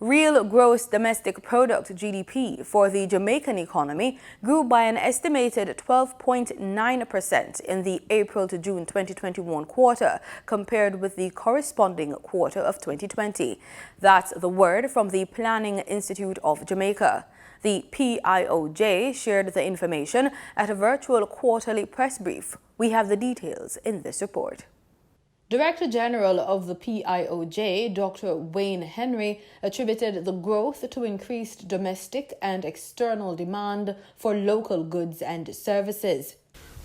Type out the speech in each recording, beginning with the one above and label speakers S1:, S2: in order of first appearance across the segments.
S1: Real gross domestic product (GDP) for the Jamaican economy grew by an estimated 12.9% in the April to June 2021 quarter compared with the corresponding quarter of 2020. That's the word from the Planning Institute of Jamaica. The PIOJ shared the information at a virtual quarterly press brief. We have the details in this report. Director General of the PIOJ, Dr. Wayne Henry, attributed the growth to increased domestic and external demand for local goods and services.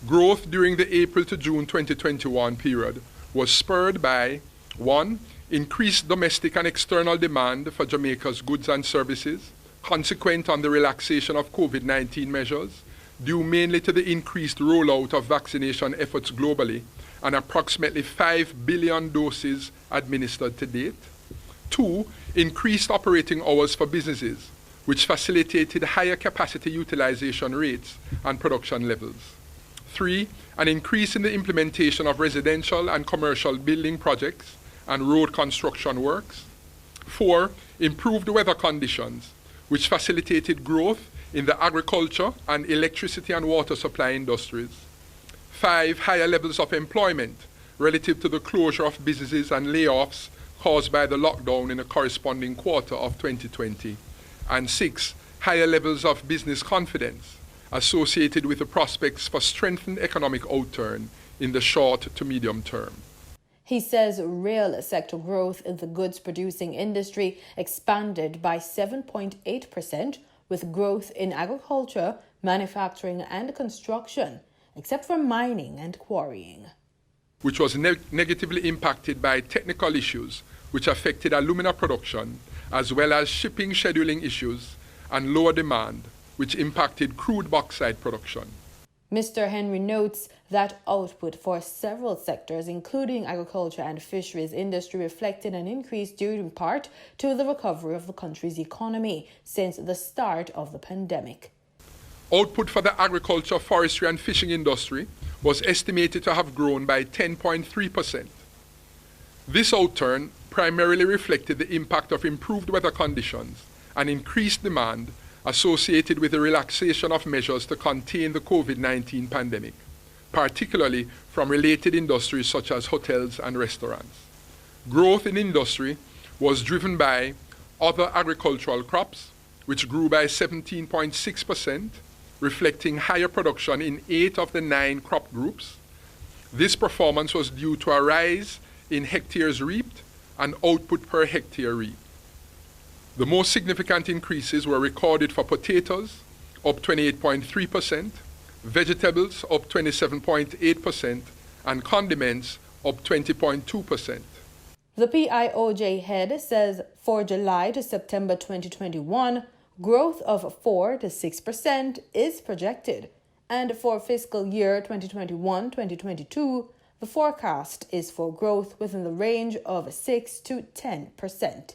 S2: Growth during the April to June 2021 period was spurred by 1. Increased domestic and external demand for Jamaica's goods and services, consequent on the relaxation of COVID-19 measures, due mainly to the increased rollout of vaccination efforts globally, and approximately 5 billion doses administered to date. 2. Increased operating hours for businesses, which facilitated higher capacity utilization rates and production levels. 3. An increase in the implementation of residential and commercial building projects and road construction works. 4. Improved weather conditions, which facilitated growth in the agriculture and electricity and water supply industries. 5. Higher levels of employment relative to the closure of businesses and layoffs caused by the lockdown in the corresponding quarter of 2020. And 6. Higher levels of business confidence associated with the prospects for strengthened economic outturn in the short to medium term.
S1: He says real sector growth in the goods-producing industry expanded by 7.8%, with growth in agriculture, manufacturing and construction, except for mining and quarrying,
S2: which was negatively impacted by technical issues which affected alumina production, as well as shipping scheduling issues and lower demand, which impacted crude bauxite production.
S1: Mr. Henry notes that output for several sectors, including agriculture and fisheries industry, reflected an increase due in part to the recovery of the country's economy since the start of the pandemic.
S2: Output for the agriculture, forestry and fishing industry was estimated to have grown by 10.3%. This outturn primarily reflected the impact of improved weather conditions and increased demand associated with the relaxation of measures to contain the COVID-19 pandemic, particularly from related industries such as hotels and restaurants. Growth in industry was driven by other agricultural crops, which grew by 17.6%, reflecting higher production in 8 of the 9 crop groups. This performance was due to a rise in hectares reaped and output per hectare reaped. The most significant increases were recorded for potatoes, up 28.3%, vegetables, up 27.8%, and condiments, up 20.2%.
S1: The PIOJ head says for July to September 2021, growth of 4 to 6% is projected, and for fiscal year 2021-2022, the forecast is for growth within the range of 6 to 10%.